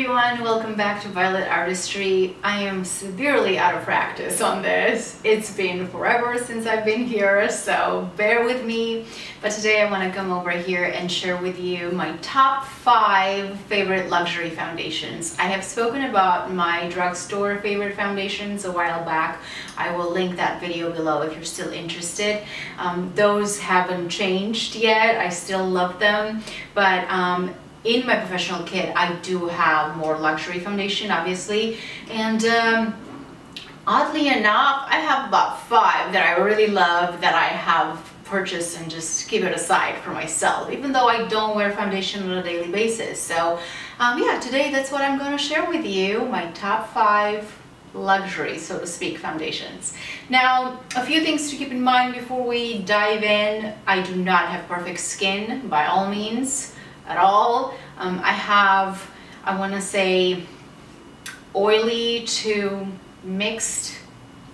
everyone, welcome back to Violetartistry. I am severely out of practice on this. It's been forever since I've been here, so bear with me. But today I want to come over here and share with you my top 5 favorite luxury foundations. I have spoken about my drugstore favorite foundations a while back. I will link that video below if you're still interested. Those haven't changed yet. I still love them, but in my professional kit, I do have more luxury foundation, obviously, and oddly enough, I have about 5 that I really love that I have purchased and just keep it aside for myself, even though I don't wear foundation on a daily basis. So yeah, today that's what I'm going to share with you, my top 5 luxury, so to speak, foundations. Now, a few things to keep in mind before we dive in. I do not have perfect skin, by all means, at all. I have, I want to say, oily to mixed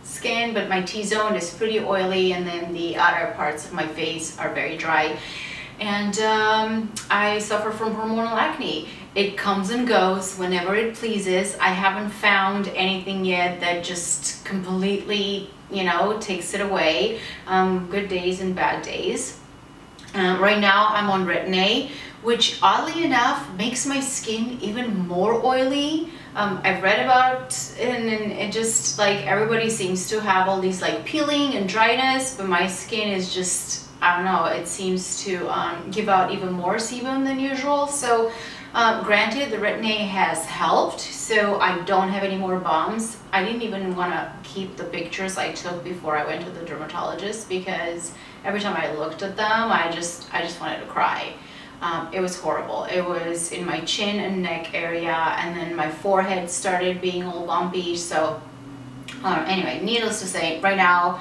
skin, but my T-zone is pretty oily, and then the other parts of my face are very dry. And I suffer from hormonal acne. It comes and goes whenever it pleases. I haven't found anything yet that just completely, you know, takes it away. Good days and bad days. Right now I'm on Retin-A, which oddly enough makes my skin even more oily. I've read about it, and it just, like, everybody seems to have all these like peeling and dryness, but my skin is just, I don't know, it seems to give out even more sebum than usual. So granted, the Retin-A has helped, so I don't have any more bumps. I didn't even want to keep the pictures I took before I went to the dermatologist, because every time I looked at them, I just wanted to cry. It was horrible. It was in my chin and neck area, and then my forehead started being all bumpy. So anyway, needless to say, right now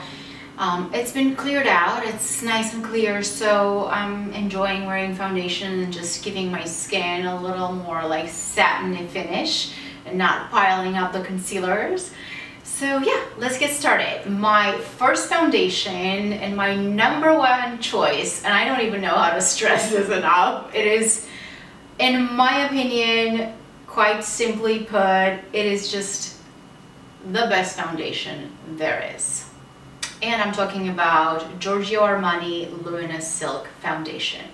it's been cleared out. It's nice and clear, so I'm enjoying wearing foundation and just giving my skin a little more like satiny finish and not piling up the concealers. So yeah, let's get started. My first foundation and my #1 choice, and I don't even know how to stress this enough, it is, in my opinion, quite simply put, it is just the best foundation there is. And I'm talking about Giorgio Armani Luminous Silk Foundation.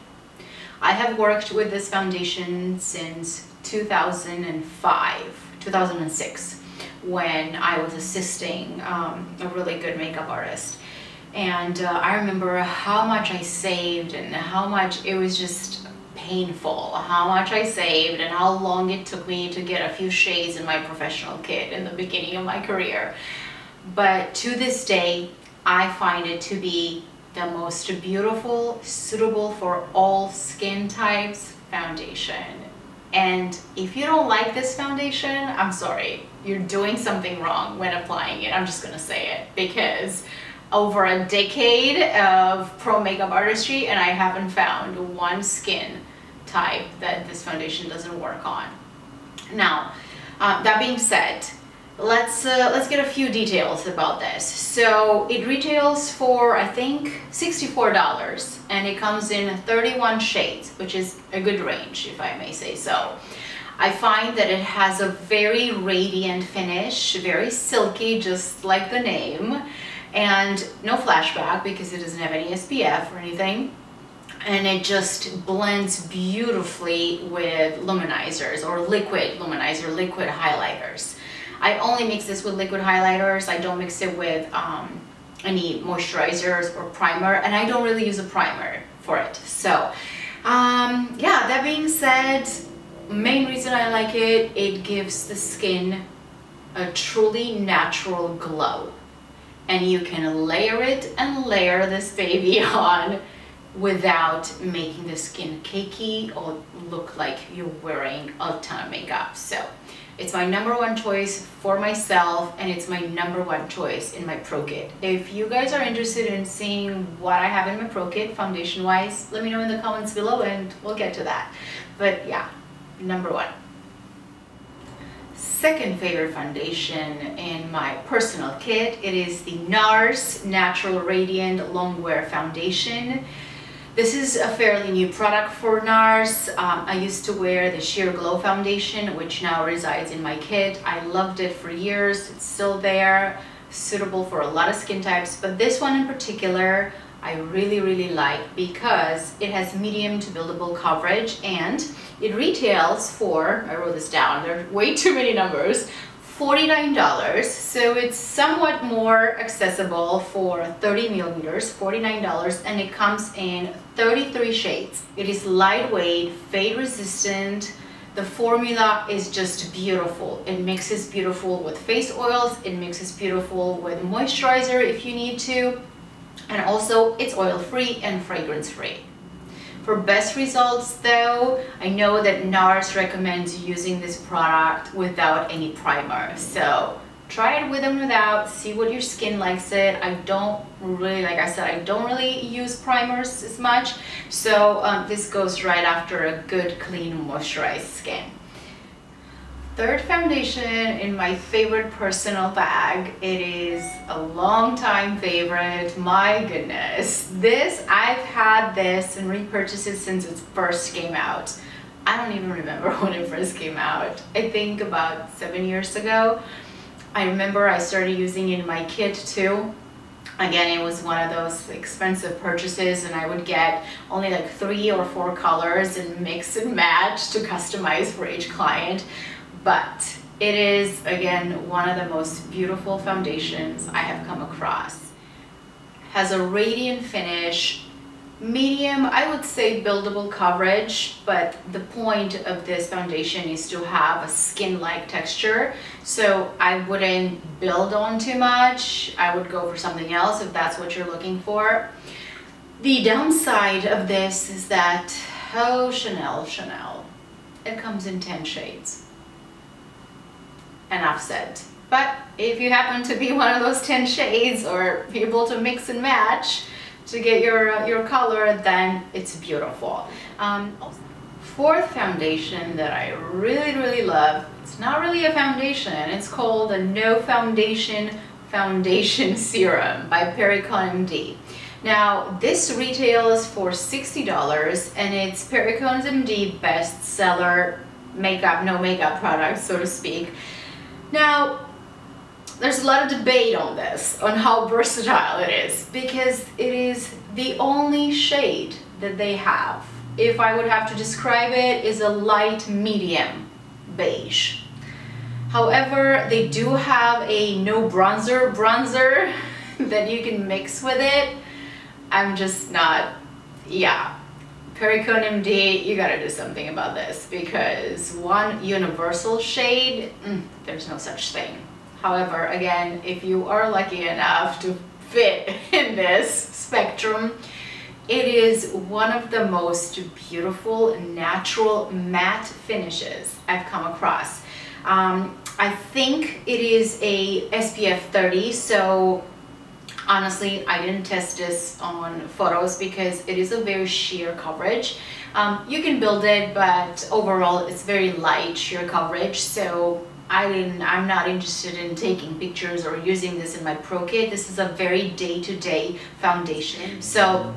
I have worked with this foundation since 2006. When I was assisting a really good makeup artist. And I remember how much I saved and how much it was just painful, how much I saved and how long it took me to get a few shades in my professional kit in the beginning of my career. But to this day, I find it to be the most beautiful, suitable for all skin types foundation. And if you don't like this foundation, I'm sorry, you're doing something wrong when applying it. I'm just gonna say it, because over a decade of pro makeup artistry, and I haven't found one skin type that this foundation doesn't work on. Now, that being said, let's get a few details about this. So it retails for, I think, $64, and it comes in 31 shades, which is a good range, if I may say so. I find that it has a very radiant finish, very silky, just like the name, and no flashback because it doesn't have any SPF or anything. And it just blends beautifully with luminizers or liquid luminizer, liquid highlighters. I only mix this with liquid highlighters. I don't mix it with any moisturizers or primer, and I don't really use a primer for it. So yeah, that being said, main reason I like it, it gives the skin a truly natural glow, and you can layer it and layer this baby on without making the skin cakey or look like you're wearing a ton of makeup. So it's my #1 choice for myself, and it's my #1 choice in my pro kit. If you guys are interested in seeing what I have in my pro kit foundation wise, let me know in the comments below and we'll get to that. But yeah, #1. Second favorite foundation in my personal kit, it is the NARS Natural Radiant Longwear Foundation. This is a fairly new product for NARS. I used to wear the Sheer Glow foundation, which now resides in my kit. I loved it for years. It's still there, suitable for a lot of skin types, but this one in particular I really like because it has medium to buildable coverage, and it retails for, I wrote this down, there are way too many numbers, $49. So it's somewhat more accessible for 30 millimeters, $49, and it comes in 33 shades. It is lightweight, fade resistant. The formula is just beautiful. It mixes beautiful with face oils, it mixes beautiful with moisturizer if you need to, and also it's oil-free and fragrance-free. For best results though, I know that NARS recommends using this product without any primer. So try it with and without, see what your skin likes it. I don't really, like I said, I don't really use primers as much. So this goes right after a good, clean, moisturized skin. Third foundation in my favorite personal bag. It is a long-time favorite. My goodness, I've had this and repurchased it since it first came out. I don't even remember when it first came out. I think about 7 years ago. I remember I started using it in my kit too. Again, it was one of those expensive purchases, and I would get only like 3 or 4 colors and mix and match to customize for each client. But it is, again, one of the most beautiful foundations I have come across. Has a radiant finish, medium, I would say buildable coverage, but the point of this foundation is to have a skin-like texture. So I wouldn't build on too much. I would go for something else if that's what you're looking for. The downside of this is that, oh, Chanel, it comes in 10 shades. Enough said. But if you happen to be one of those 10 shades or be able to mix and match to get your color, then it's beautiful. Fourth foundation that I really love, it's not really a foundation, it's called a No Foundation Foundation Serum by Perricone MD. Now this retails for $60, and it's Perricone's MD bestseller makeup, no makeup product, so to speak. Now, there's a lot of debate on this, on how versatile it is, because it is the only shade that they have. If I would have to describe it, is a light medium beige. However, they do have a no bronzer that you can mix with it. I'm just not, yeah. Perricone MD, you gotta do something about this, because one universal shade, there's no such thing. However, again, if you are lucky enough to fit in this spectrum, it is one of the most beautiful natural matte finishes I've come across. I think it is a SPF 30, so honestly, I didn't test this on photos because it is a very sheer coverage. You can build it, but overall it's very light sheer coverage, so I'm not interested in taking pictures or using this in my pro kit. This is a very day-to-day foundation, so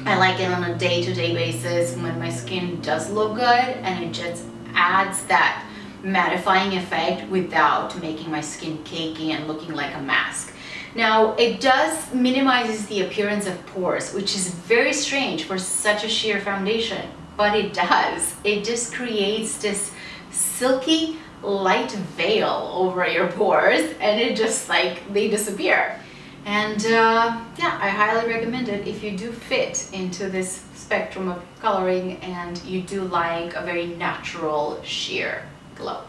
I like it on a day-to-day basis when my skin does look good, and it just adds that mattifying effect without making my skin cakey and looking like a mask. Now, it does minimizes the appearance of pores, which is very strange for such a sheer foundation, but it does. It just creates this silky light veil over your pores, and it just like, they disappear. And yeah, I highly recommend it if you do fit into this spectrum of coloring and you do like a very natural sheer glow.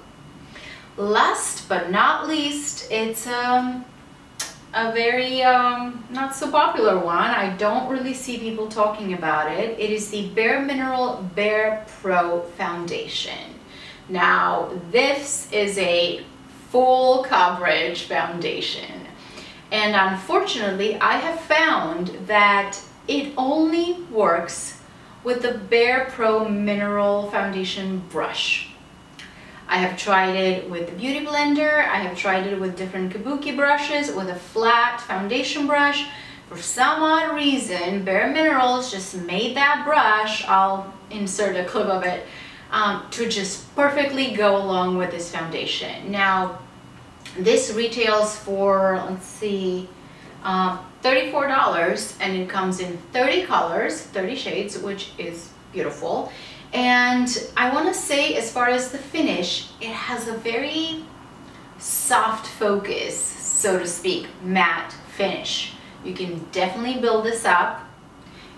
Last but not least, it's a very not so popular one. I don't really see people talking about it. It is the BareMinerals BarePro foundation. Now this is a full coverage foundation, and unfortunately I have found that it only works with the BarePro Mineral Foundation brush. I have tried it with the Beauty Blender, I have tried it with different kabuki brushes, with a flat foundation brush. for some odd reason, BareMinerals just made that brush, I'll insert a clip of it, to just perfectly go along with this foundation. Now, this retails for, let's see, $34, and it comes in 30 colors, 30 shades, which is beautiful. And I want to say, as far as the finish, it has a very soft focus, so to speak, matte finish. You can definitely build this up.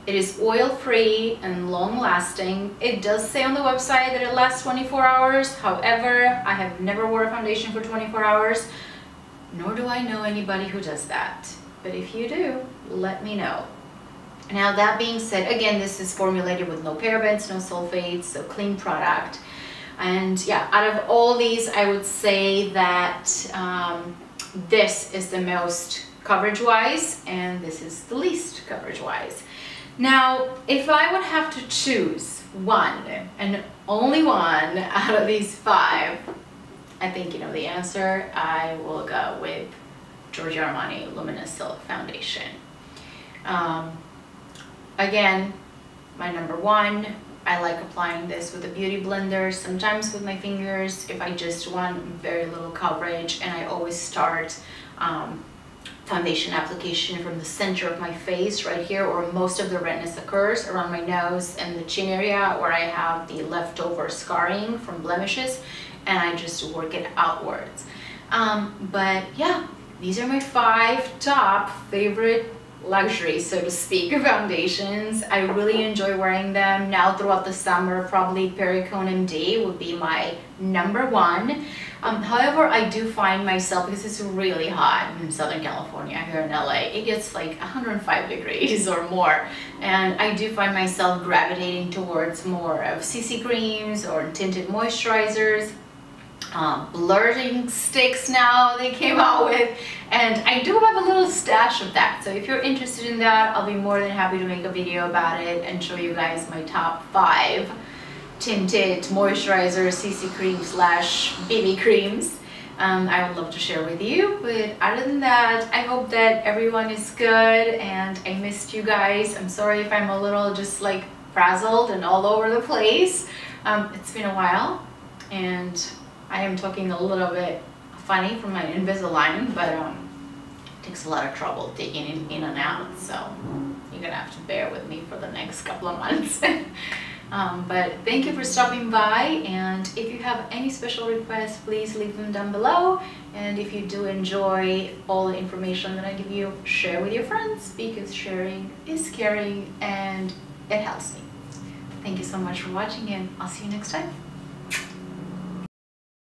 It is oil-free and long-lasting. It does say on the website that it lasts 24 hours. However, I have never worn a foundation for 24 hours, nor do I know anybody who does that. But if you do, let me know. Now, that being said, again, this is formulated with no parabens, no sulfates, so clean product. And yeah, out of all these, I would say that this is the most coverage-wise, and this is the least coverage-wise. Now, if I would have to choose one, and only one out of these 5, I think you know the answer. I will go with Giorgio Armani Luminous Silk Foundation. Again, my number 1, I like applying this with a beauty blender, sometimes with my fingers if I just want very little coverage, and I always start foundation application from the center of my face right here, or most of the redness occurs around my nose and the chin area where I have the leftover scarring from blemishes, and I just work it outwards. But yeah, these are my 5 top favorite luxury, so to speak, foundations. I really enjoy wearing them. Now throughout the summer, probably Perricone MD would be my number 1. However, I do find myself, because it's really hot in Southern California, here in LA, it gets like 105 degrees or more, and I do find myself gravitating towards more of CC creams or tinted moisturizers. Blurring sticks now they came out with, and I do have a little stash of that, so if you're interested in that, I'll be more than happy to make a video about it and show you guys my top 5 tinted moisturizer CC cream slash BB creams. I would love to share with you, but other than that, I hope that everyone is good, and I missed you guys. I'm sorry if I'm a little just like frazzled and all over the place. It's been a while, and I am talking a little bit funny from my Invisalign, but it takes a lot of trouble taking it in and out, so you're gonna have to bear with me for the next couple of months. But thank you for stopping by, and if you have any special requests, please leave them down below. And if you do enjoy all the information that I give you, share with your friends, because sharing is caring and it helps me. Thank you so much for watching, and I'll see you next time.